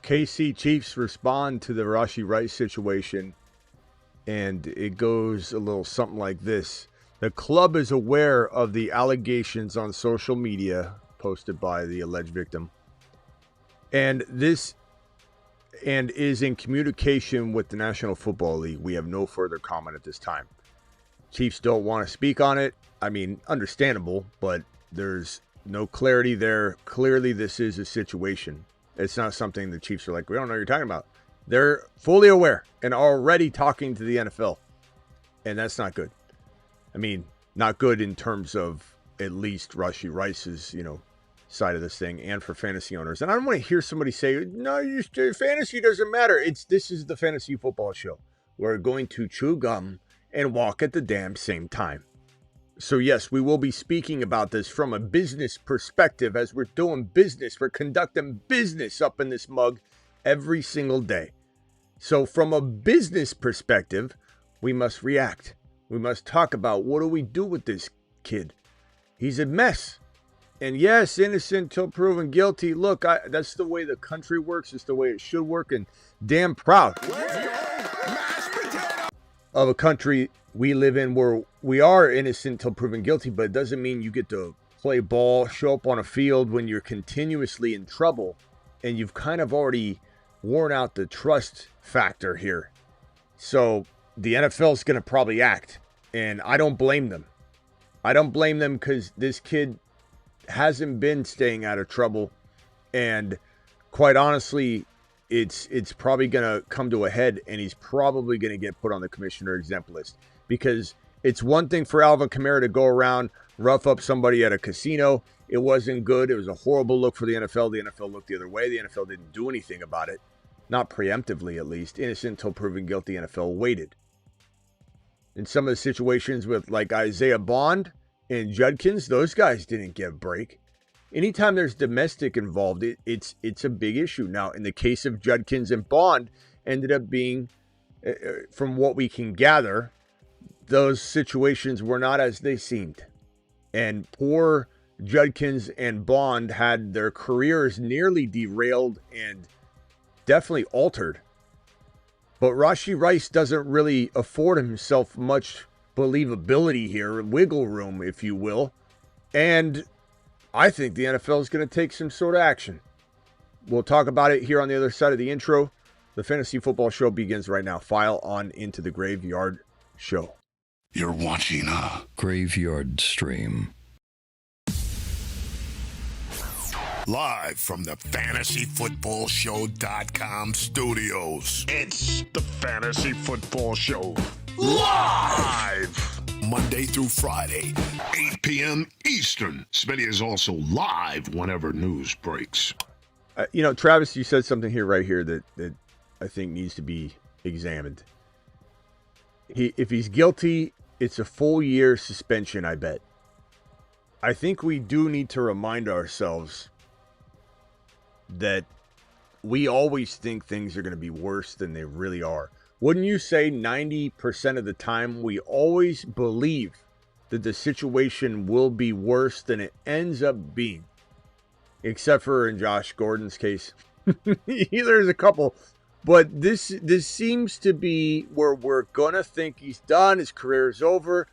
KC Chiefs respond to the Rashee Rice situation, and it goes a little something like this. The club is aware of the allegations on social media posted by the alleged victim, and is in communication with the National Football League. We have no further comment at this time. Chiefs don't want to speak on it. I mean, understandable, but there's no clarity there. Clearly, this is a situation. It's not something the Chiefs are like, we don't know what you're talking about. They're fully aware and already talking to the NFL. And that's not good. I mean, not good in terms of at least Rashee Rice's, side of this thing and for fantasy owners. And I don't want to hear somebody say, no, fantasy doesn't matter. This is the fantasy football show. We're going to chew gum and walk at the damn same time. So yes, we will be speaking about this from a business perspective as we're doing business. We're conducting business up in this mug every single day. So from a business perspective, we must react. We must talk about what do we do with this kid. He's a mess. And yes, innocent till proven guilty. Look, that's the way the country works. It's the way it should work. And damn proud of a country we live in where we are innocent till proven guilty, but it doesn't mean you get to play ball, show up on a field when you're continuously in trouble and you've kind of already worn out the trust factor here. So the NFL is going to probably act, and I don't blame them. I don't blame them because this kid hasn't been staying out of trouble, and quite honestly, it's probably going to come to a head, and he's probably going to get put on the commissioner exempt list. Because it's one thing for Alvin Kamara to go around, rough up somebody at a casino. It wasn't good. It was a horrible look for the NFL. The NFL looked the other way. The NFL didn't do anything about it. Not preemptively, at least. Innocent until proven guilty, NFL waited. In some of the situations with like Isaiah Bond and Judkins, those guys didn't get a break. Anytime there's domestic involved, it's a big issue. Now, in the case of Judkins and Bond, ended up being, from what we can gather, those situations were not as they seemed. And poor Judkins and Bond had their careers nearly derailed and definitely altered. But Rashee Rice doesn't really afford himself much believability here, wiggle room, if you will. And I think the NFL is going to take some sort of action. We'll talk about it here on the other side of the intro. The Fantasy Football Show begins right now. File on into the Graveyard Show. You're watching a Graveyard Stream. Live from the FantasyFootballShow.com studios. It's the Fantasy Football Show. Live! Monday through Friday, 8 p.m. Eastern. Smitty is also live whenever news breaks. Travis, you said something here right here that I think needs to be examined. If he's guilty, it's a full year suspension, I bet. I think we do need to remind ourselves that we always think things are going to be worse than they really are. Wouldn't you say 90% of the time we always believe that the situation will be worse than it ends up being? Except for in Josh Gordon's case. There's a couple. But this seems to be where we're going to think he's done, his career is over.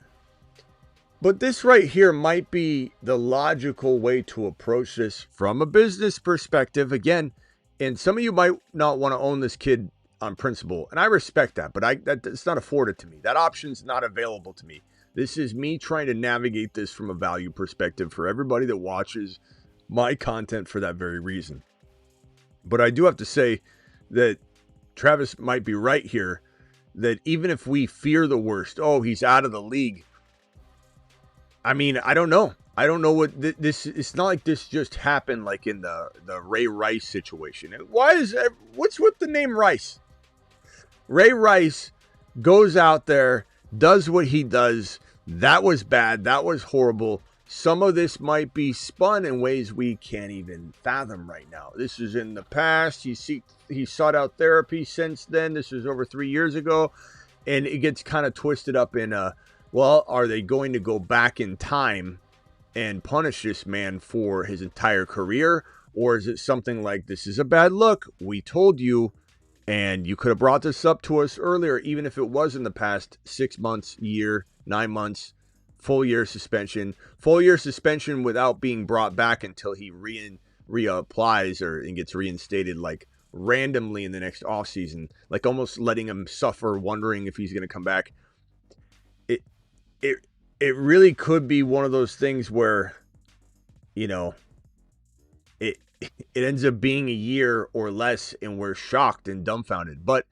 But this right here might be the logical way to approach this from a business perspective. Again, and some of you might not want to own this kid on principle, and I respect that, but that's not afforded to me. That option's not available to me. This is me trying to navigate this from a value perspective for everybody that watches my content for that very reason. But I do have to say that Travis might be right here, that even if we fear the worst, he's out of the league. I mean, I don't know. I don't know what this. It's not like this just happened like in the Ray Rice situation. What's with the name Rice? Ray Rice goes out there, does what he does. That was bad. That was horrible. Some of this might be spun in ways we can't even fathom right now. This is in the past. He sought out therapy since then. This was over 3 years ago. And it gets kind of twisted up in are they going to go back in time and punish this man for his entire career? Or is it something like, this is a bad look, we told you, and you could have brought this up to us earlier, even if it was in the past 6 months, year, 9 months, full year suspension without being brought back until he reapplies and gets reinstated, like randomly in the next offseason, like almost letting him suffer, wondering if he's going to come back. It really could be one of those things where, it ends up being a year or less and we're shocked and dumbfounded. But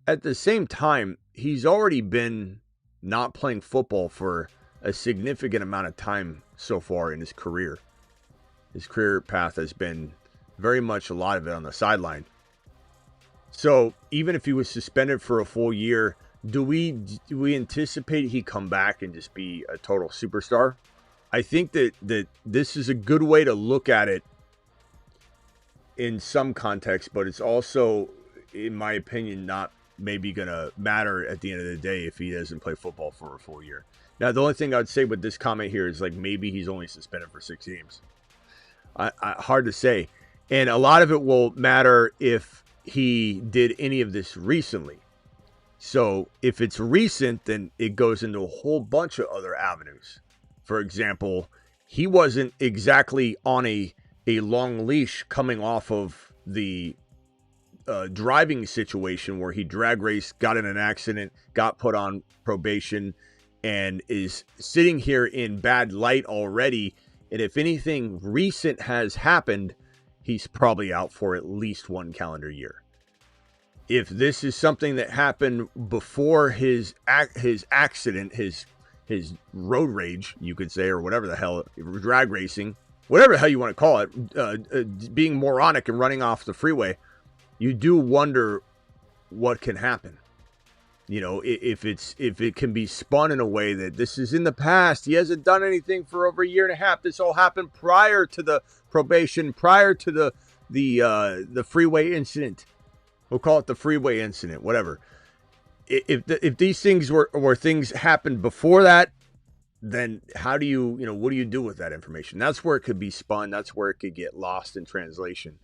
at the same time, he's already been not playing football for a significant amount of time so far in his career. His career path has been very much a lot of it on the sideline. So even if he was suspended for a full year, do we anticipate he come back and just be a total superstar? I think that this is a good way to look at it in some context, but it's also, in my opinion, not maybe going to matter at the end of the day if he doesn't play football for a full year. Now, the only thing I'd say with this comment here is, like, maybe he's only suspended for 6 games. Hard to say. And a lot of it will matter if he did any of this recently. So if it's recent, then it goes into a whole bunch of other avenues. For example, he wasn't exactly on a long leash coming off of the driving situation where he drag raced, got in an accident, got put on probation, and is sitting here in bad light already. And if anything recent has happened, he's probably out for at least 1 calendar year. If this is something that happened before his accident, his road rage, you could say, or whatever the hell, drag racing, whatever the hell you want to call it, being moronic and running off the freeway, you do wonder what can happen. If it can be spun in a way that this is in the past, he hasn't done anything for over a year and a half. This all happened prior to the probation, prior to the freeway incident. We'll call it the freeway incident, whatever. If these things were things happened before that, then how do you, what do you do with that information? That's where it could be spun. That's where it could get lost in translation.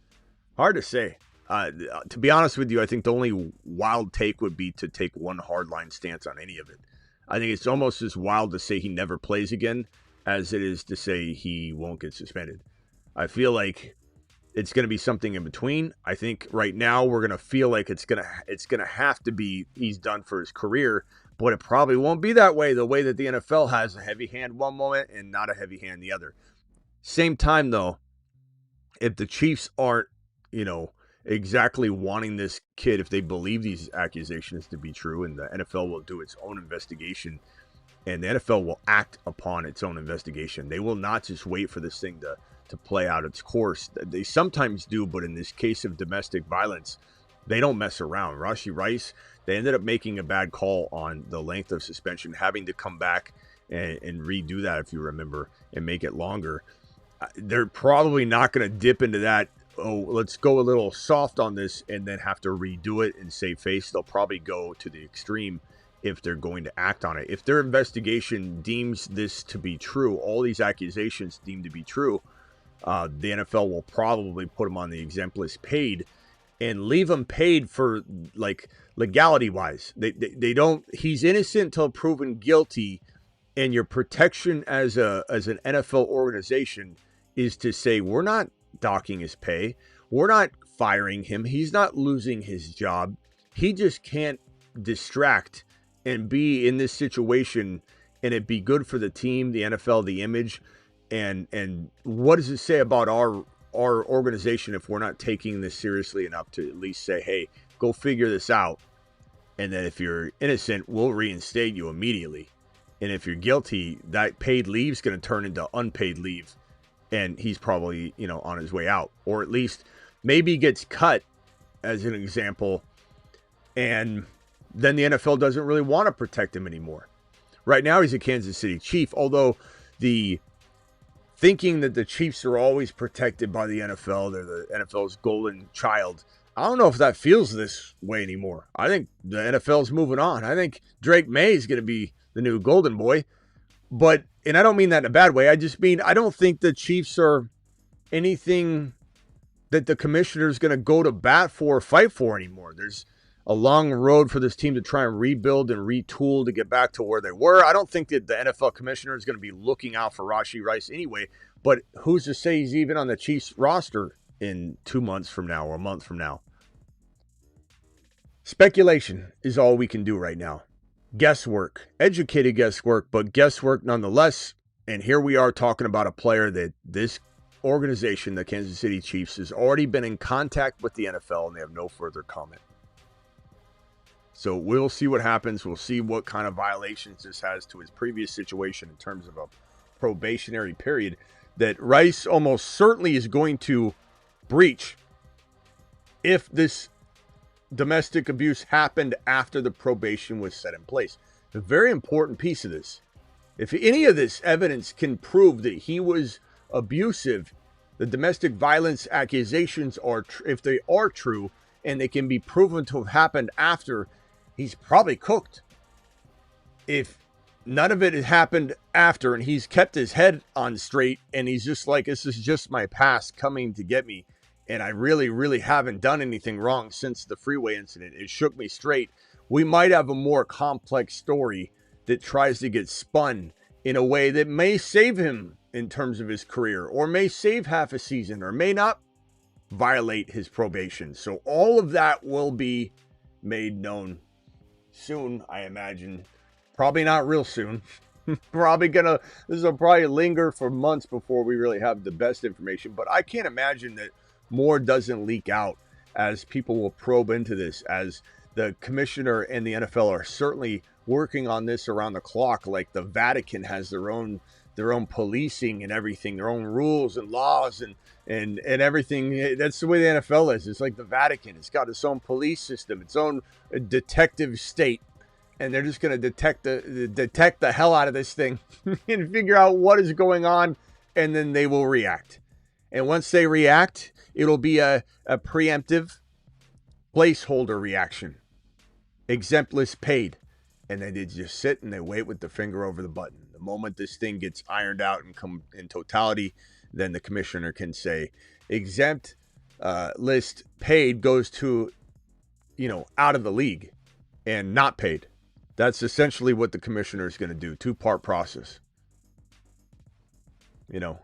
Hard to say. To be honest with you, I think the only wild take would be to take one hardline stance on any of it. I think it's almost as wild to say he never plays again as it is to say he won't get suspended. I feel like it's going to be something in between. I think right now we're going to feel like it's going to have to be he's done for his career, but it probably won't be that way, the way that the NFL has a heavy hand one moment and not a heavy hand the other. Same time, though, if the Chiefs aren't, exactly wanting this kid, if they believe these accusations to be true, and the NFL will do its own investigation, and the NFL will act upon its own investigation. They will not just wait for this thing to play out its course. They sometimes do, but in this case of domestic violence, they don't mess around. Rashee Rice, they ended up making a bad call on the length of suspension, having to come back and redo that, if you remember, and make it longer. They're probably not going to dip into that, let's go a little soft on this and then have to redo it and save face. They'll probably go to the extreme if they're going to act on it. If their investigation deems this to be true, all these accusations deemed to be true, the NFL will probably put him on the exempt list paid and leave him paid for, like, legality wise. They don't, he's innocent until proven guilty, and your protection as an NFL organization is to say, we're not docking his pay, we're not firing him, he's not losing his job, he just can't distract and be in this situation and it be good for the team, the NFL, the image, and what does it say about our organization if we're not taking this seriously enough to at least say, hey, go figure this out, and then if you're innocent, we'll reinstate you immediately, and if you're guilty, that paid leave is going to turn into unpaid leave, and he's probably, on his way out, or at least maybe gets cut, as an example, and then the NFL doesn't really want to protect him anymore. Right now, he's a Kansas City Chief, although the thinking that the Chiefs are always protected by the NFL, they're the NFL's golden child, I don't know if that feels this way anymore. I think the NFL's moving on. I think Drake May is going to be the new golden boy. But, and I don't mean that in a bad way. I just mean I don't think the Chiefs are anything that the commissioner is going to go to bat for or fight for anymore. There's a long road for this team to try and rebuild and retool to get back to where they were. I don't think that the NFL commissioner is going to be looking out for Rashee Rice anyway, but who's to say he's even on the Chiefs roster in 2 months from now or a month from now? Speculation is all we can do right now. Guesswork, educated guesswork, but guesswork nonetheless. And here we are talking about a player that this organization, the Kansas City Chiefs, has already been in contact with the NFL and they have no further comment. So we'll see what happens. We'll see what kind of violations this has to his previous situation in terms of a probationary period that Rice almost certainly is going to breach if this domestic abuse happened after the probation was set in place. A very important piece of this. If any of this evidence can prove that he was abusive, the domestic violence accusations are, if they are true, and they can be proven to have happened after, he's probably cooked. If none of it has happened after and he's kept his head on straight and he's just like, this is just my past coming to get me, and I really, really haven't done anything wrong since the freeway incident, it shook me straight, we might have a more complex story that tries to get spun in a way that may save him in terms of his career, or may save half a season, or may not violate his probation. So all of that will be made known soon, I imagine. Probably not real soon. This will probably linger for months before we really have the best information. But I can't imagine that more doesn't leak out as people will probe into this, as the commissioner and the NFL are certainly working on this around the clock. Like the Vatican has their own policing and everything, their own rules and laws and everything. That's the way the NFL is. It's like the Vatican. It's got its own police system, its own detective state, and they're just going to detect the hell out of this thing and figure out what is going on, and then they will react. And once they react, it'll be a preemptive placeholder reaction. Exempt list paid. And then they just sit and they wait with the finger over the button. The moment this thing gets ironed out and come in totality, then the commissioner can say, exempt list paid goes to, out of the league, and not paid. That's essentially what the commissioner is going to do. 2-part process. I don't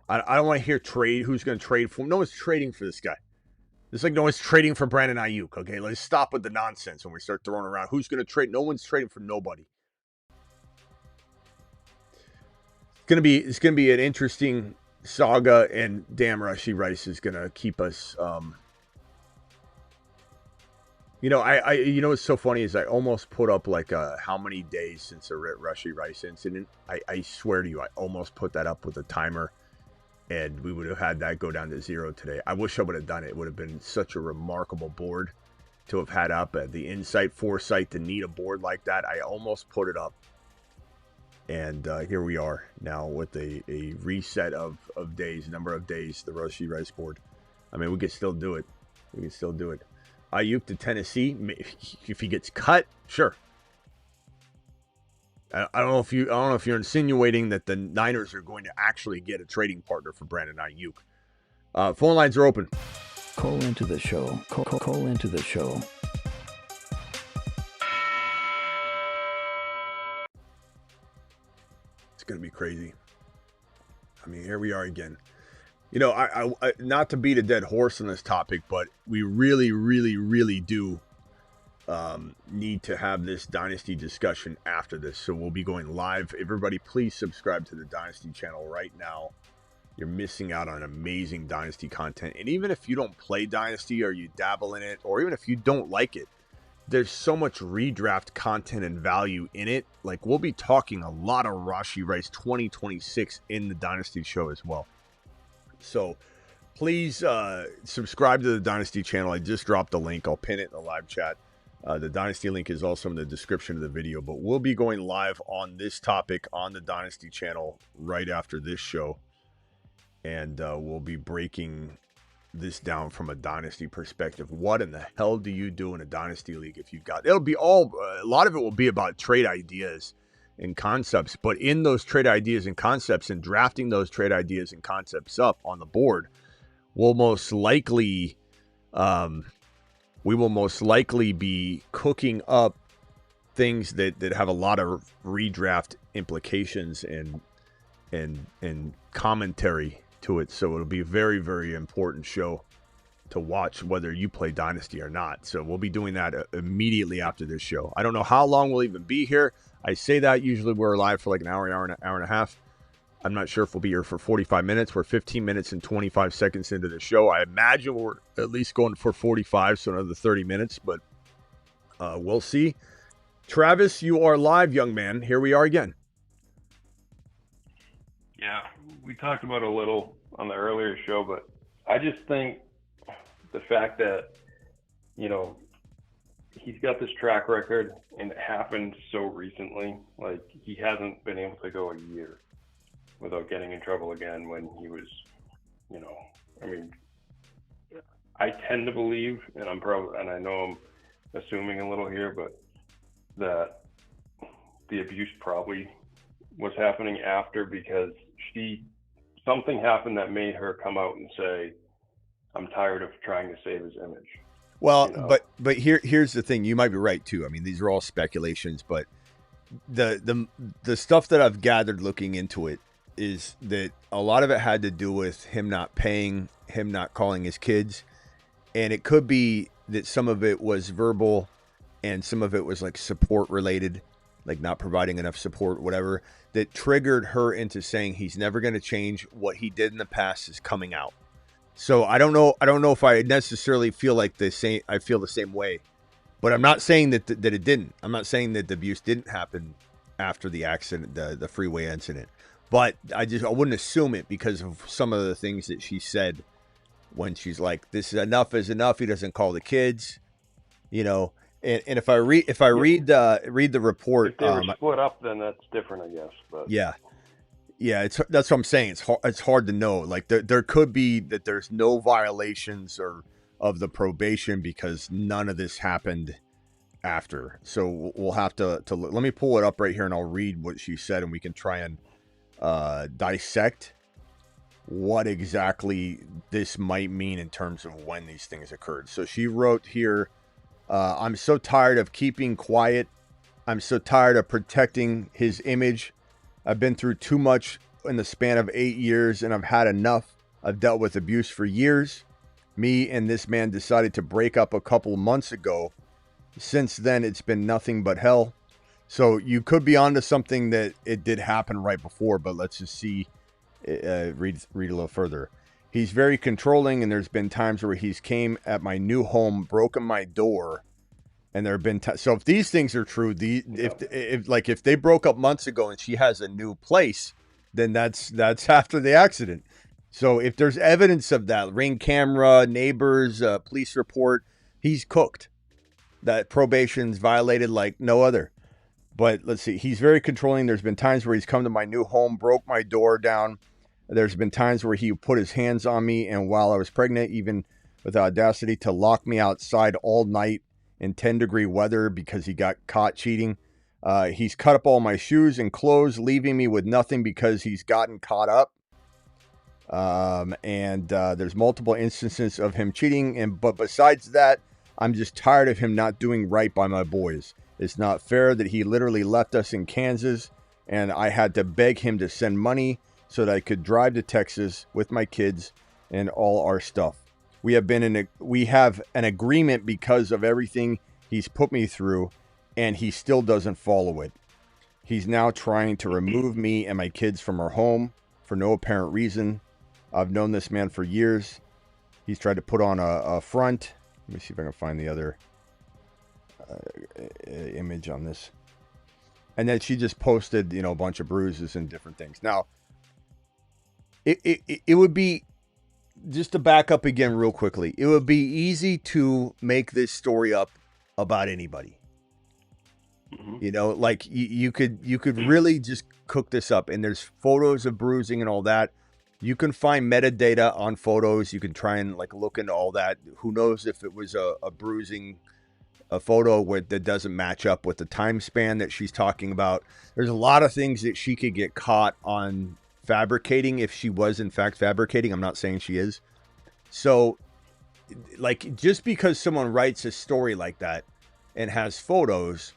want to hear trade. Who's going to trade for him? No one's trading for this guy. It's like no one's trading for Brandon Ayuk. Okay, let's stop with the nonsense when we start throwing around who's going to trade. No one's trading for nobody. It's gonna be an interesting saga, and damn, Rashee Rice is gonna keep us. What's so funny is I almost put up like how many days since the Rashee Rice incident. I swear to you, I almost put that up with a timer. And we would have had that go down to 0 today. I wish I would have done it. It would have been such a remarkable board to have had up. The insight, foresight to need a board like that. I almost put it up. And here we are now with a reset of days, number of days, the Rashee Rice board. I mean, we can still do it. Ayuk to Tennessee. If he gets cut, sure. I don't know if you're insinuating that the Niners are going to actually get a trading partner for Brandon Ayuk. Phone lines are open. Call into the show. Call into the show. It's going to be crazy. I mean, here we are again. I not to beat a dead horse on this topic, but we really, really, really do need to have this Dynasty discussion after this. So we'll be going live. Everybody, please subscribe to the Dynasty channel right now. You're missing out on amazing Dynasty content. And even if you don't play Dynasty or you dabble in it, or even if you don't like it, there's so much redraft content and value in it. Like, we'll be talking a lot of Rashee Rice 2026 in the Dynasty show as well. So please subscribe to the Dynasty channel. I just dropped the link. I'll pin it in the live chat. The Dynasty link is also in the description of the video, but we'll be going live on this topic on the Dynasty channel right after this show. And we'll be breaking this down from a Dynasty perspective. What in the hell do you do in a Dynasty league if you've got, a lot of it will be about trade ideas and concepts, but in those trade ideas and concepts and drafting those trade ideas and concepts up on the board, we'll most likely, we will most likely be cooking up things that have a lot of redraft implications and commentary to it. So it'll be a very, very important show to watch, whether you play Dynasty or not. So we'll be doing that immediately after this show. I don't know how long we'll even be here. I say that usually we're live for like an hour and a half. I'm not sure if we'll be here for 45 minutes. We're 15 minutes and 25 seconds into the show. I imagine we're at least going for 45, so another 30 minutes, but we'll see. Travis, you are live, young man. Here we are again. Yeah, we talked about it a little on the earlier show, but I just think the fact that, you know, he's got this track record and it happened so recently, like he hasn't been able to go a year without getting in trouble again when he was, you know, I mean, I tend to believe, and I know I'm assuming a little here, but that the abuse probably was happening after, because something happened that made her come out and say, I'm tired of trying to save his image. Well, you know? but here's the thing. You might be right too. I mean, these are all speculations, but the stuff that I've gathered looking into it is that a lot of it had to do with him not paying, him not calling his kids, and it could be that some of it was verbal and some of it was like support related, like not providing enough support, whatever, that triggered her into saying he's never going to change. What he did in the past is coming out. So I don't know if I necessarily feel like I feel the same way, but I'm not saying that it didn't. I'm not saying that the abuse didn't happen after the accident, the freeway incident, but I wouldn't assume it because of some of the things that she said when she's like, this is enough. He doesn't call the kids, you know. And if I read the report, if they were split up, then that's different, I guess. But yeah, that's what I'm saying. It's hard to know. Like there could be that there's no violations of the probation because none of this happened after. So we'll have to let me pull it up right here and I'll read what she said and we can try and dissect what exactly this might mean in terms of when these things occurred. So she wrote here, I'm so tired of keeping quiet. I'm so tired of protecting his image. I've been through too much in the span of 8 years and I've had enough. I've dealt with abuse for years. Me and this man decided to break up a couple months ago. Since then, it's been nothing but hell. So you could be onto something that it did happen right before, but let's just see, read a little further. He's very controlling, and there's been times where he's came at my new home, broken my door, and there have been so if these things are true, if they broke up months ago and she has a new place, then that's after the accident. So if there's evidence of that, Ring camera, neighbors, police report, he's cooked. That probation's violated like no other. But let's see, he's very controlling. There's been times where he's come to my new home, broke my door down. There's been times where he put his hands on me, and while I was pregnant, even with the audacity to lock me outside all night in 10-degree weather because he got caught cheating. He's cut up all my shoes and clothes, leaving me with nothing because he's gotten caught up. There's multiple instances of him cheating, but besides that, I'm just tired of him not doing right by my boys. It's not fair that he literally left us in Kansas, and I had to beg him to send money so that I could drive to Texas with my kids and all our stuff. We have an agreement because of everything he's put me through, and he still doesn't follow it. He's now trying to remove me and my kids from our home for no apparent reason. I've known this man for years. He's tried to put on a front. Let me see if I can find the other image on this. And then she just posted, a bunch of bruises and different things. Now, it would be, just to back up again real quickly, it would be easy to make this story up about anybody. Like you could really just cook this up, and there's photos of bruising and all that. You can find metadata on photos. You can try and look into all that. Who knows if it was a bruising, a photo that doesn't match up with the time span that she's talking about. There's a lot of things that she could get caught on fabricating if she was in fact fabricating. I'm not saying she is. So, like, just because someone writes a story like that and has photos,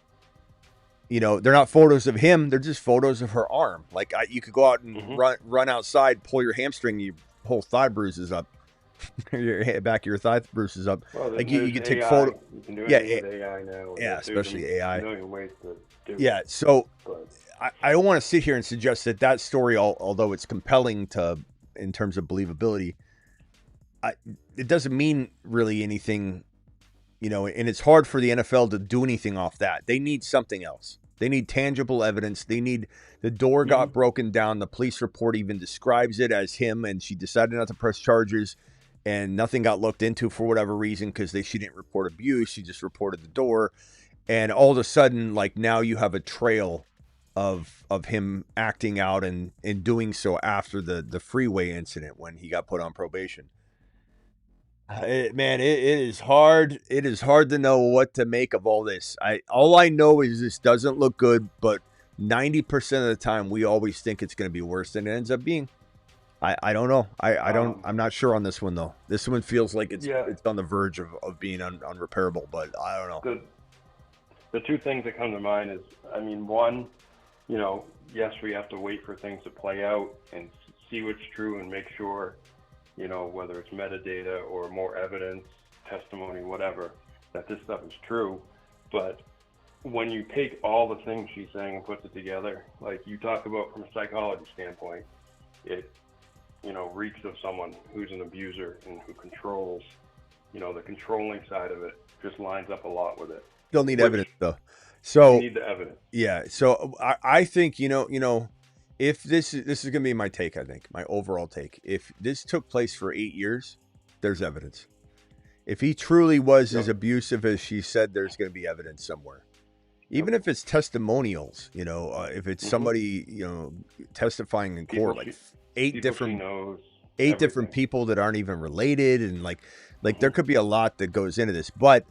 you know, they're not photos of him. They're just photos of her arm. Like, you could go out and run outside, pull your hamstring, your whole thigh bruises up. Your back of your thigh bruises up. Well, like you can take AI. photo. You can do Yeah, anything with AI now. Yeah, especially AI. A million ways to do Yeah, it. so But I don't want to sit here and suggest that story, although it's compelling in terms of believability, it doesn't mean really anything, you know, and it's hard for the NFL to do anything off that. They need something else. They need tangible evidence. They need the door got broken down. The police report even describes it as him, and she decided not to press charges, and nothing got looked into for whatever reason because she didn't report abuse. She just reported the door. And all of a sudden, like, now you have a trail of him acting out and doing so after the freeway incident when he got put on probation. It is hard. It is hard to know what to make of all this. All I know is this doesn't look good, but 90% of the time we always think it's going to be worse than it ends up being. I don't know. I'm not sure on this one though. This one feels like it's on the verge of being unrepairable, but I don't know. The two things that come to mind is, I mean, one, you know, yes, we have to wait for things to play out and see what's true and make sure, you know, whether it's metadata or more evidence, testimony, whatever, that this stuff is true. But when you take all the things she's saying and puts it together, like you talk about from a psychology standpoint, it, you know, reeks of someone who's an abuser and who controls, you know, the controlling side of it just lines up a lot with it. Still need evidence though. So you need the evidence. Yeah. So I think, you know, if this is going to be my take, I think my overall take, if this took place for 8 years, there's evidence. If he truly was as abusive as she said, there's going to be evidence somewhere. Even if it's testimonials, you know, if it's somebody, you know, testifying in court, like eight different people that aren't even related. And like there could be a lot that goes into this, but,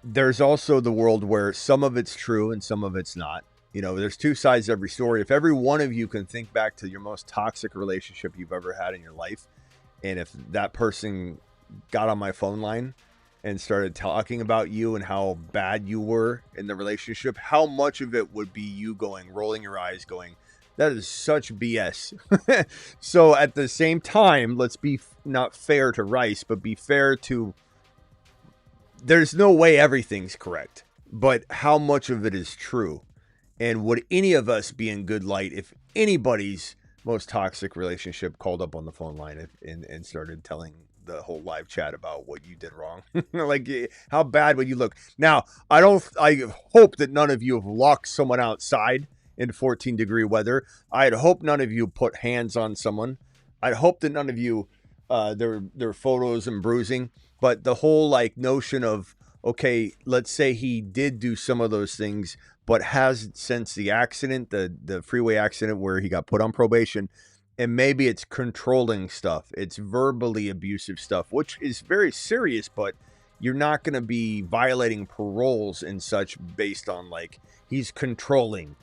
there's also the world where some of it's true and some of it's not. You know, there's two sides to every story. If every one of you can think back to your most toxic relationship you've ever had in your life, and if that person got on my phone line and started talking about you and how bad you were in the relationship, how much of it would be you rolling your eyes going, that is such BS. So at the same time, let's be not fair to Rice, but be fair to, there's no way everything's correct, but how much of it is true? And would any of us be in good light if anybody's most toxic relationship called up on the phone line and started telling the whole live chat about what you did wrong? Like, how bad would you look? Now, I hope that none of you have locked someone outside in 14-degree weather. I'd hope none of you put hands on someone. I'd hope that none of you, their photos and bruising. But the whole like notion of, okay, let's say he did do some of those things, but has since the accident, the freeway accident where he got put on probation, and maybe it's controlling stuff. It's verbally abusive stuff, which is very serious, but you're not going to be violating paroles and such based on like he's controlling,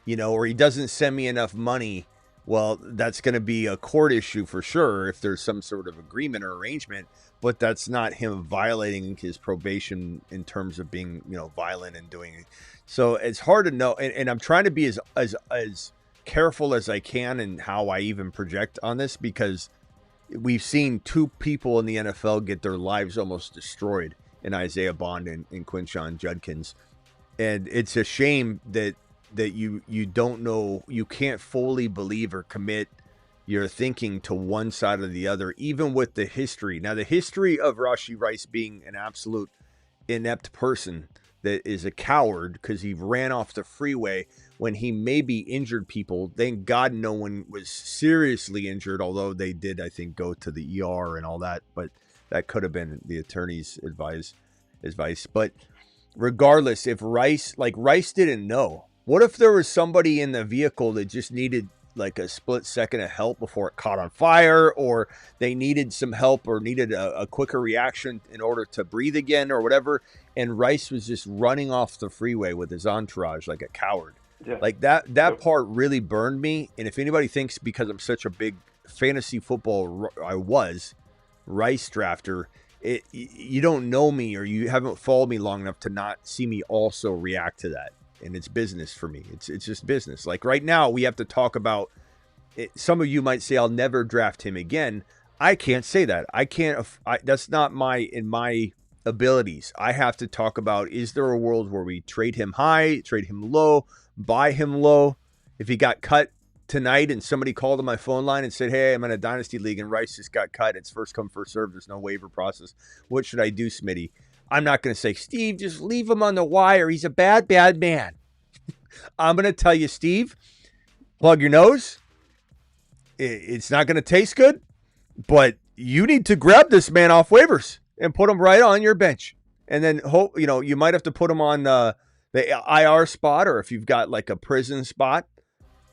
you know, or he doesn't send me enough money. Well, that's going to be a court issue for sure if there's some sort of agreement or arrangement, but that's not him violating his probation in terms of being, you know, violent and doing it. So it's hard to know. And I'm trying to be as careful as I can in how I even project on this, because we've seen two people in the NFL get their lives almost destroyed in Isaiah Bond and Quinshon Judkins. And it's a shame that you don't know, you can't fully believe or commit your thinking to one side or the other, even with the history. Now, the history of Rashee Rice being an absolute inept person that is a coward because he ran off the freeway when he maybe injured people. Thank God no one was seriously injured, although they did, I think, go to the ER and all that. But that could have been the attorney's advice. But regardless, if Rice didn't know, what if there was somebody in the vehicle that just needed like a split second of help before it caught on fire, or they needed some help or needed a quicker reaction in order to breathe again or whatever, and Rice was just running off the freeway with his entourage like a coward. Yeah. Like that part really burned me. And if anybody thinks because I'm such a big fantasy football I was, Rice drafter, you don't know me or you haven't followed me long enough to not see me also react to that. And it's business for me. It's just business. Like right now, we have to talk about it. Some of you might say I'll never draft him again. I can't say that. I can't. That's not in my abilities. I have to talk about, is there a world where we trade him high, trade him low, buy him low? If he got cut tonight and somebody called on my phone line and said, hey, I'm in a dynasty league and Rice just got cut, it's first come, first serve, there's no waiver process, what should I do, Smitty? I'm not going to say, Steve, just leave him on the wire. He's a bad, bad man. I'm going to tell you, Steve, plug your nose. It's not going to taste good, but you need to grab this man off waivers and put him right on your bench. And then hope, you might have to put him on the IR spot, or if you've got like a prison spot,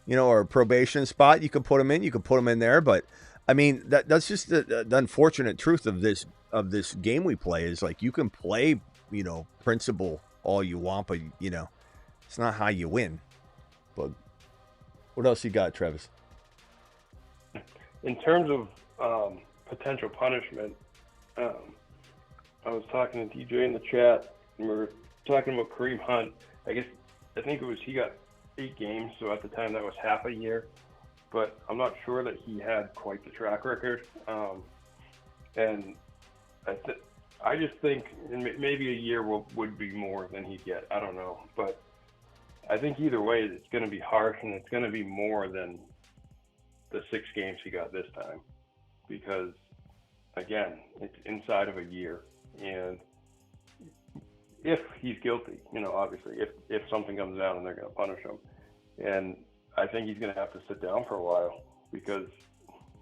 or a probation spot, you could put him in. You could put him in there. But I mean, that's just the unfortunate truth of this game we play is like you can play, principle all you want, but it's not how you win. But what else you got, Travis? In terms of potential punishment, I was talking to DJ in the chat, and we were talking about Kareem Hunt. I think he got 8 games, so at the time that was half a year. But I'm not sure that he had quite the track record. And I just think maybe a year would be more than he'd get. I don't know. But I think either way, it's going to be harsh, and it's going to be more than the 6 games he got this time. Because, again, it's inside of a year. And if he's guilty, obviously, if something comes out and they're going to punish him. And I think he's going to have to sit down for a while because,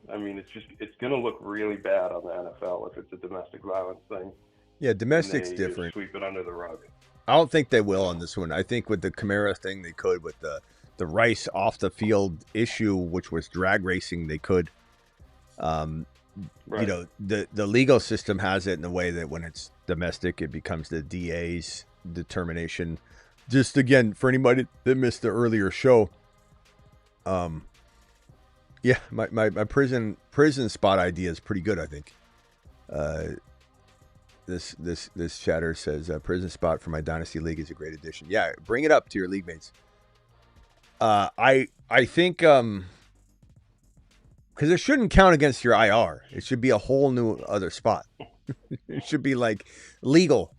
it's going to look really bad on the NFL if it's a domestic violence thing. Yeah, domestic's different. Sweep it under the rug. I don't think they will on this one. I think with the Kamara thing, they could. With the Rice off the field issue, which was drag racing, they could. Right. The legal system has it in a way that when it's domestic, it becomes the DA's determination. Just again, for anybody that missed the earlier show, my prison spot idea is pretty good, I think. This chatter says prison spot for my dynasty league is a great addition. Yeah, bring it up to your league mates. I think because it shouldn't count against your IR. It should be a whole new other spot. It should be like legal,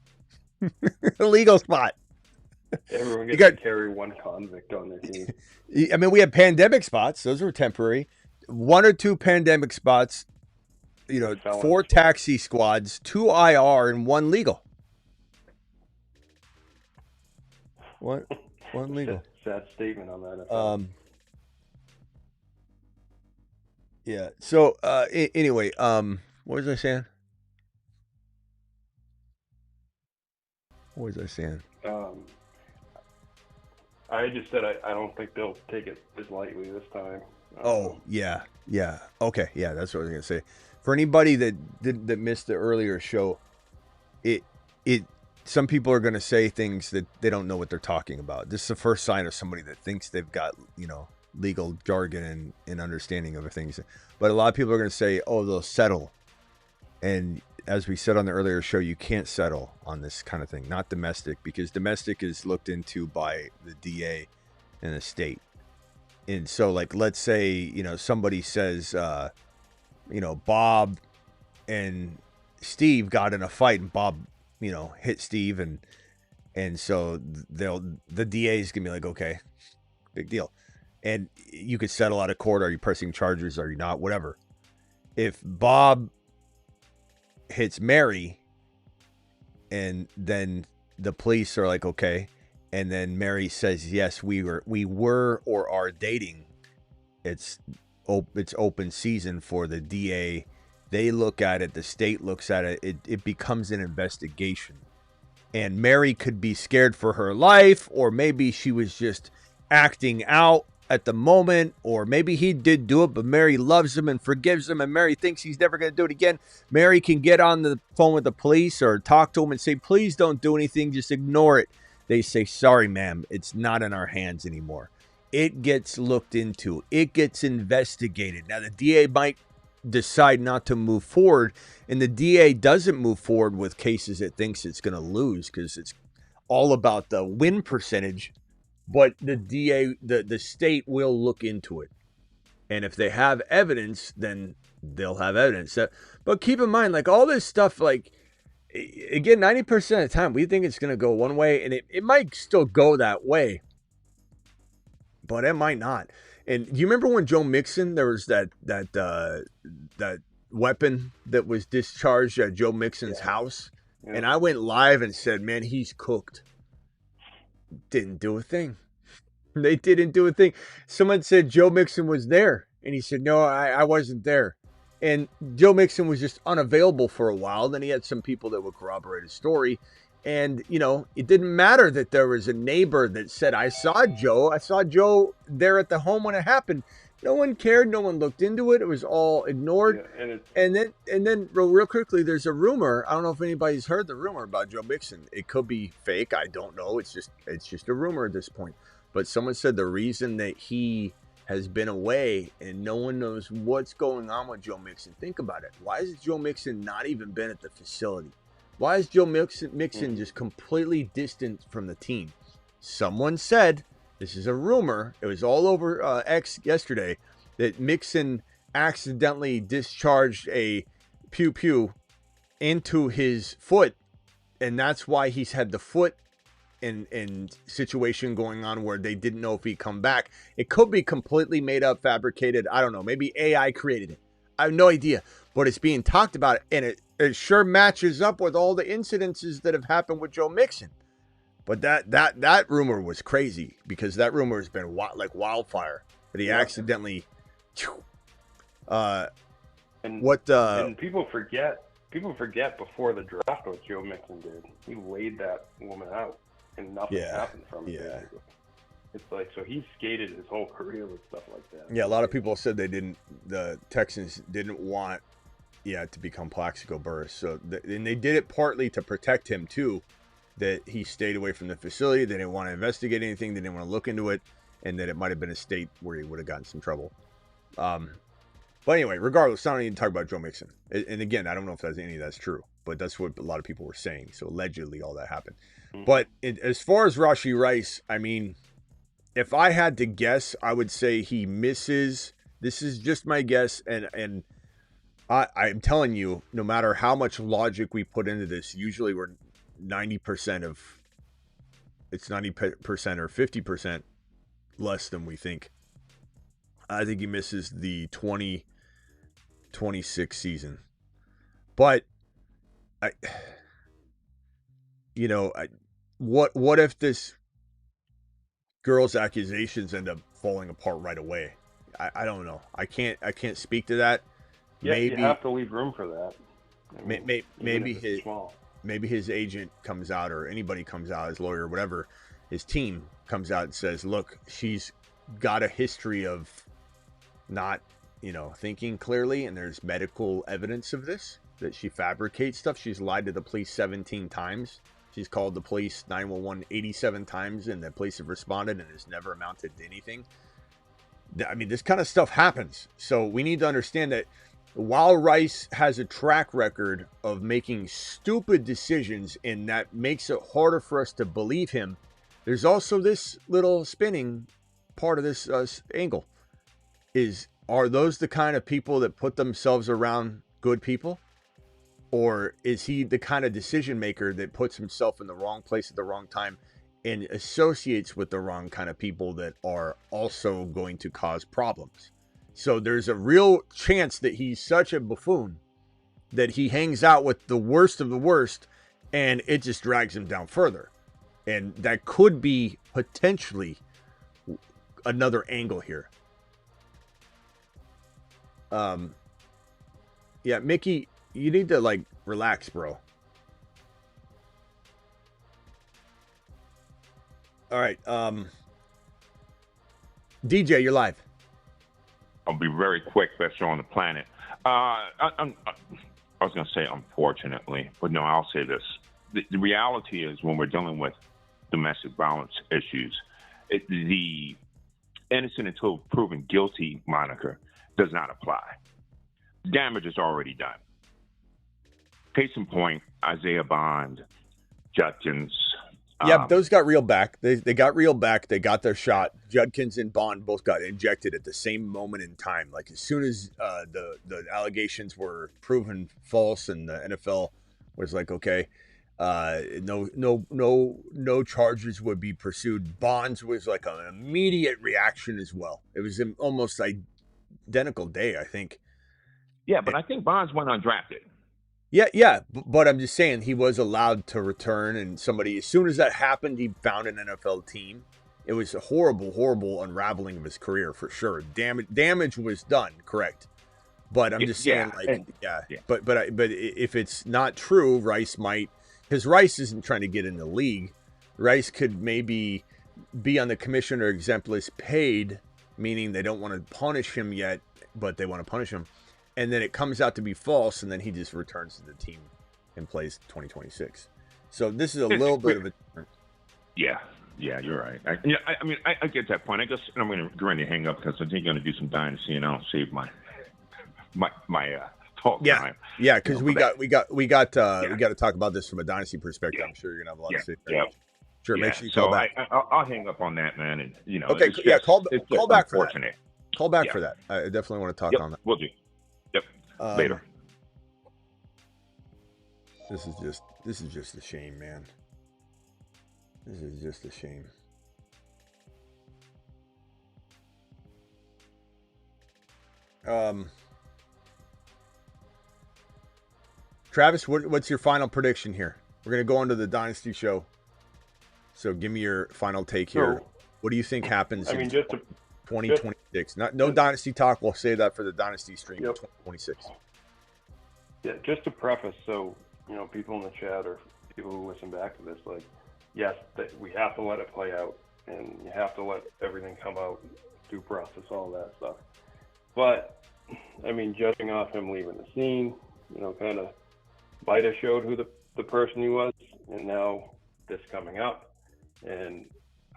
a legal spot. Everyone gets to carry one convict on their team. I mean, we have pandemic spots; those were temporary. 1 or 2 pandemic spots. 4 taxi squads, 2 IR, and 1 legal. One legal. Sad statement on that. Yeah. So anyway, what was I saying? I just said I don't think they'll take it as lightly this time. Yeah. Okay, yeah, that's what I was gonna say. For anybody that missed the earlier show, some people are gonna say things that they don't know what they're talking about. This is the first sign of somebody that thinks they've got legal jargon and understanding of things. But a lot of people are gonna say, oh, they'll settle. And as we said on the earlier show, you can't settle on this kind of thing, not domestic, because domestic is looked into by the DA and the state. And so, like, let's say, somebody says, Bob and Steve got in a fight and Bob, hit Steve. And so the DA is going to be like, okay, big deal. And you could settle out of court. Are you pressing charges? Are you not? Whatever. If Bob hits Mary and then the police are like, okay, and then Mary says, yes, we were or are dating, it's open season for the DA. They look at it, the state looks at it, it becomes an investigation. And Mary could be scared for her life, or maybe she was just acting out at the moment, or maybe he did do it, but Mary loves him and forgives him, and Mary thinks he's never going to do it again. Mary can get on the phone with the police or talk to him and say, please don't do anything, just ignore it. They say, sorry, ma'am, it's not in our hands anymore. it gets looked into. It gets investigated. Now, the DA might decide not to move forward, and the DA doesn't move forward with cases it thinks it's going to lose because it's all about the win percentage. But the DA, the state will look into it. And if they have evidence, then they'll have evidence. But keep in mind, like all this stuff, like, again, 90% of the time, we think it's going to go one way, and it might still go that way. But it might not. And do you remember when Joe Mixon, there was that weapon that was discharged at Joe Mixon's house? Yeah. And I went live and said, man, he's cooked. Didn't do a thing. They didn't do a thing. Someone said Joe Mixon was there. And he said, no, I wasn't there. And Joe Mixon was just unavailable for a while. Then he had some people that would corroborate his story. And, you know, it didn't matter that there was a neighbor that said, I saw Joe there at the home when it happened. No one cared. No one looked into it. It was all ignored. Yeah, and then real quickly, there's a rumor. I don't know if anybody's heard the rumor about Joe Mixon. It could be fake. I don't know. It's just a rumor at this point. But someone said the reason that he has been away and no one knows what's going on with Joe Mixon. Think about it. Why has Joe Mixon not even been at the facility? Why is Joe Mixon just completely distant from the team? Someone said, this is a rumor, it was all over X yesterday, that Mixon accidentally discharged a pew-pew into his foot, and that's why he's had the foot in situation going on where they didn't know if he'd come back. It could be completely made up, fabricated. I don't know. Maybe AI created it. I have no idea. But it's being talked about, and it sure matches up with all the incidences that have happened with Joe Mixon. But that rumor was crazy because that rumor has been like wildfire that he accidentally. And people forget before the draft what Joe Mixon did. He laid that woman out, and nothing happened from it. Yeah. It's like, so he skated his whole career with stuff like that. Yeah, a lot of people said the Texans didn't want, to become Plaxico Burress. So, and they did it partly to protect him too, that he stayed away from the facility. They didn't want to investigate anything. They didn't want to look into it, and that it might have been a state where he would have gotten some trouble. But anyway, regardless, I don't need to talk about Joe Mixon. And again, I don't know if any of that's true, but that's what a lot of people were saying. So allegedly all that happened. Mm-hmm. But as far as Rashee Rice, I mean, if I had to guess, I would say he misses. This is just my guess. And I'm telling you, no matter how much logic we put into this, usually we're 90% of, it's 90% or 50% less than we think. I think he misses the 2026 season. But what if this girl's accusations end up falling apart right away? I don't know. I can't speak to that. Yeah, maybe you have to leave room for that. I mean, maybe his agent comes out, or anybody comes out, his lawyer or whatever, his team comes out and says, look, she's got a history of not, thinking clearly, and there's medical evidence of this, that she fabricates stuff. She's lied to the police 17 times. She's called the police 911 87 times, and the police have responded, and it's never amounted to anything. I mean, this kind of stuff happens. So we need to understand that while Rice has a track record of making stupid decisions, and that makes it harder for us to believe him, there's also this little spinning part of this angle. Are those the kind of people that put themselves around good people? Or is he the kind of decision maker that puts himself in the wrong place at the wrong time and associates with the wrong kind of people that are also going to cause problems? So there's a real chance that he's such a buffoon that he hangs out with the worst of the worst, and it just drags him down further. And that could be potentially another angle here. Mickey, you need to relax, bro. All right. DJ, you're live. I'll be very quick. Best show on the planet. I was going to say unfortunately, but no, I'll say this. The reality is when we're dealing with domestic violence issues, the innocent until proven guilty moniker does not apply. Damage is already done. Case in point, Isaiah Bond, Judkins. Yeah, those got reeled back. They got reeled back. They got their shot. Judkins and Bond both got injected at the same moment in time. Like as soon as the allegations were proven false, and the NFL was like, okay, no charges would be pursued. Bonds was like an immediate reaction as well. It was an almost identical day, I think. Yeah, but I think Bonds went undrafted. Yeah, but I'm just saying he was allowed to return, and somebody, as soon as that happened, he found an NFL team. It was a horrible unraveling of his career for sure. Damage was done, correct? But I'm just saying, But if it's not true, Rice might, because Rice isn't trying to get in the league. Rice could maybe be on the commissioner exempt list paid, meaning they don't want to punish him yet, but they want to punish him. And then it comes out to be false, and then he just returns to the team and plays 2026. So this is a little bit of a different. Yeah, you're right. I get that point. I guess I'm going to hang up because I think I'm going to do some dynasty, and I'll save my talk time. Yeah, because we got to talk about this from a dynasty perspective. I'm sure you're going to have a lot to say. Sure, make sure you call back. I'll hang up on that, man. And okay, call back for that. Call back for that. I definitely want to talk on that. We'll do. Yep. Later. This is just a shame, man. This is just a shame. Travis, what's your final prediction here? We're gonna go on to the Dynasty show. So give me your final take here. What do you think happens in 2026? No Dynasty talk. We'll save that for the Dynasty stream. 2026. Yeah, just to preface, so people in the chat or people who listen back to this, like, yes, we have to let it play out, and you have to let everything come out, due process, all that stuff. But judging off him leaving the scene, kind of might have showed who the person he was, and now this coming up, and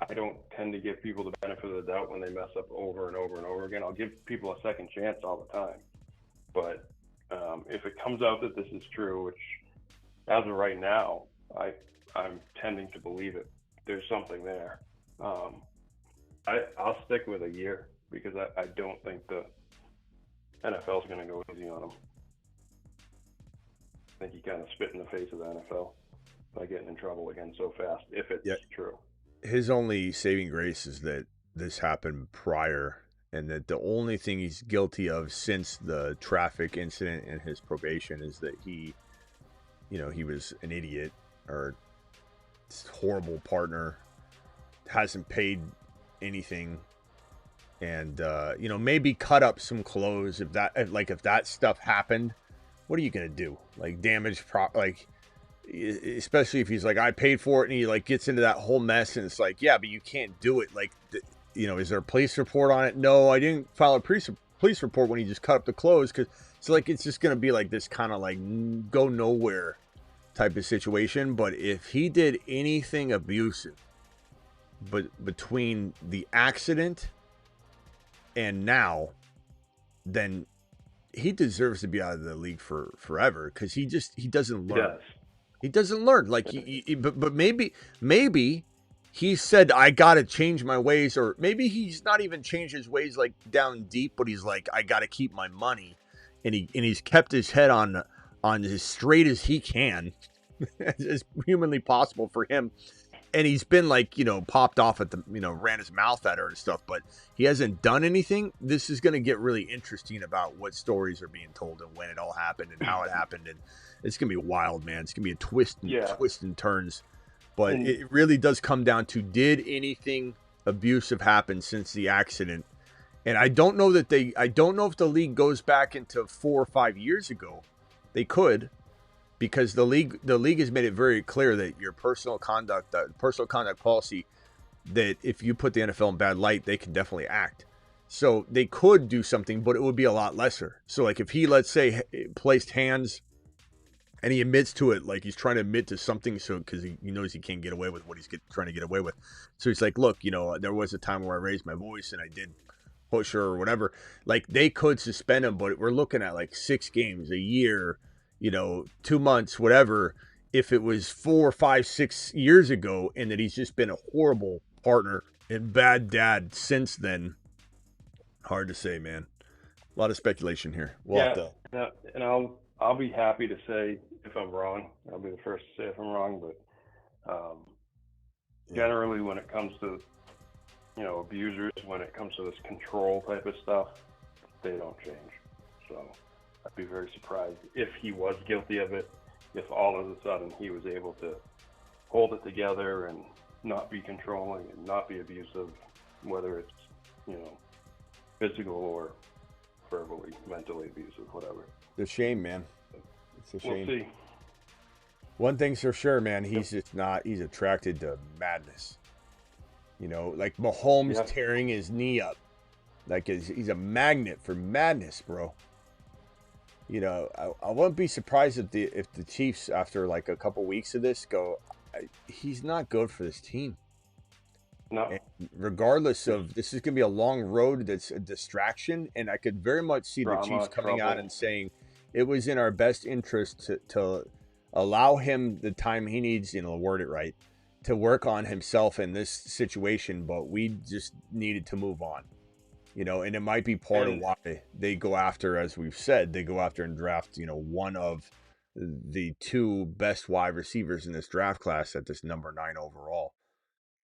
I don't tend to give people the benefit of the doubt when they mess up over and over and over again. I'll give people a second chance all the time. But if it comes out that this is true, which as of right now, I'm tending to believe it, there's something there. I'll stick with a year because I don't think the NFL is going to go easy on him. I think he kind of spit in the face of the NFL by getting in trouble again so fast, if it's true. His only saving grace is that this happened prior, and that the only thing he's guilty of since the traffic incident and his probation is that he was an idiot or horrible partner, hasn't paid anything, and maybe cut up some clothes. If that stuff happened, what are you gonna do? Like damage especially if he's like, I paid for it, and he gets into that whole mess, and it's like, yeah, but you can't do it. Is there a police report on it? No, I didn't file a police report when he just cut up the clothes, because it's just gonna be like this kind of go nowhere type of situation. But if he did anything abusive, but between the accident and now, then he deserves to be out of the league for forever, because he doesn't learn. Yes. He doesn't learn. But maybe he said, I gotta change my ways, or maybe he's not even changed his ways down deep, but he's like, I gotta keep my money, and he's kept his head on as straight as he can, as humanly possible for him. And he's been popped off at ran his mouth at her and stuff, but he hasn't done anything. This is going to get really interesting about what stories are being told and when it all happened and how it happened. And it's going to be wild, man. It's going to be a twist and turns. But it really does come down to, did anything abusive happen since the accident? And I don't know if the league goes back into 4 or 5 years ago. They could. Because the league has made it very clear that your personal conduct policy, that if you put the NFL in bad light, they can definitely act. So they could do something, but it would be a lot lesser. So if he, let's say, placed hands And he admits to it, like he's trying to admit to something, so because he knows he can't get away with what he's trying to get away with. So he's like, look, there was a time where I raised my voice and I did push her or whatever. Like, they could suspend him, but we're looking at like 6 games, a year, 2 months, whatever. If it was 4, 5, 6 years ago, and that he's just been a horrible partner and bad dad since then, hard to say, man. A lot of speculation here. And I'll be happy to say if I'm wrong. I'll be the first to say if I'm wrong, but generally when it comes to abusers, when it comes to this control type of stuff, they don't change. So I'd be very surprised if he was guilty of it, if all of a sudden he was able to hold it together and not be controlling and not be abusive, whether it's physical or verbally, mentally abusive, whatever. It's a shame, man. It's a shame. We'll see. One thing's for sure, man. He's just not. He's attracted to madness. Like Mahomes tearing his knee up. Like he's a magnet for madness, bro. I wouldn't be surprised if the Chiefs, after like a couple weeks of this, go, he's not good for this team. No. And regardless of, this is going to be a long road that's a distraction, and I could very much see the Chiefs coming out and saying it was in our best interest to allow him the time he needs, word it right, to work on himself in this situation, but we just needed to move on. And it might be part of why they go after, as we've said, they go after and draft, one of the 2 best wide receivers in this draft class at this number 9 overall.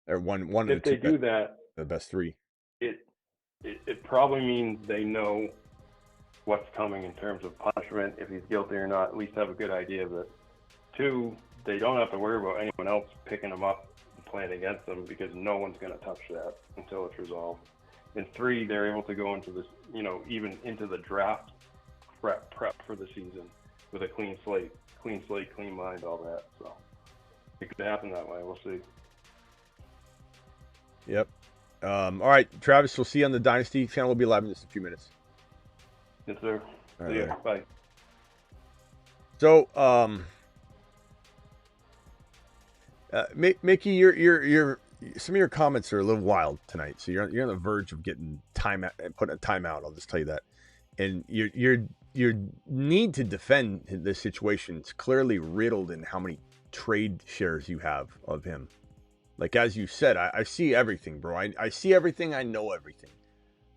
Or one of if the 2 they do that, the best 3. It probably means they know what's coming in terms of punishment, if he's guilty or not, at least have a good idea of it. 2, they don't have to worry about anyone else picking him up and playing against them, because no one's going to touch that until it's resolved. And 3, they're able to go into this, even into the draft prep for the season with a clean slate, clean mind, all that. So it could happen that way. We'll see. Yep. All right, Travis, we'll see you on the Dynasty channel. We'll be live in just a few minutes. Yes, sir. All right, see ya. Bye. So, Mickey, your some of your comments are a little wild tonight. So you're on the verge of getting putting a timeout. I'll just tell you that. And your need to defend this situation is clearly riddled in how many trade shares you have of him. Like, as you said, I see everything, bro. I see everything. I know everything.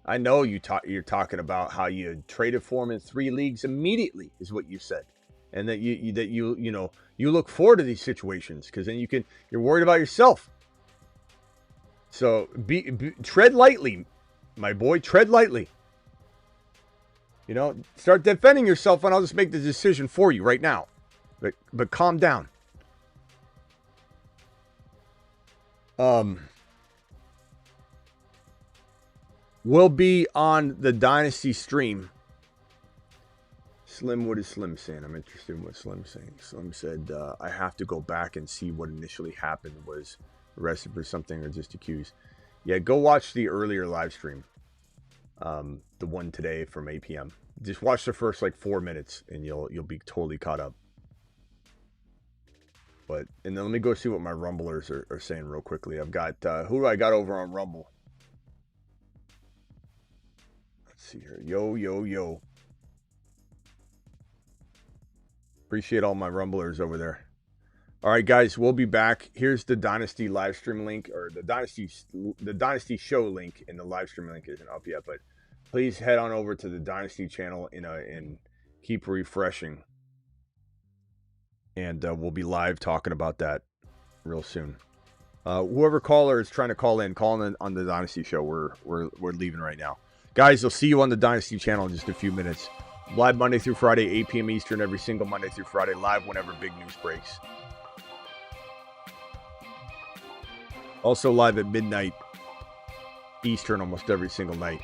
I know you're talking about how you traded for him in 3 leagues immediately, is what you said. And that you look forward to these situations, because then you're worried about yourself. So tread lightly, my boy. Tread lightly. Start defending yourself, and I'll just make the decision for you right now. But calm down. We'll be on the Dynasty stream. Slim, what is Slim saying? I'm interested in what Slim's saying. Slim said, I have to go back and see what initially happened. Was arrested for something or just accused? Yeah, go watch the earlier live stream. The one today from 8 p.m. Just watch the first 4 minutes and you'll be totally caught up. And then let me go see what my Rumblers are saying real quickly. I've got, who do I got over on Rumble? Let's see here. Yo. Appreciate all my Rumblers over there. All right, guys, we'll be back. Here's the Dynasty live stream link, or the Dynasty show link, and the live stream link isn't up yet, but please head on over to the Dynasty channel and keep refreshing. And we'll be live talking about that real soon. Whoever caller is trying to call in on the Dynasty show. We're leaving right now. Guys, I'll see you on the Dynasty channel in just a few minutes. Live Monday through Friday, 8 p.m. Eastern, every single Monday through Friday. Live whenever big news breaks. Also live at midnight Eastern almost every single night.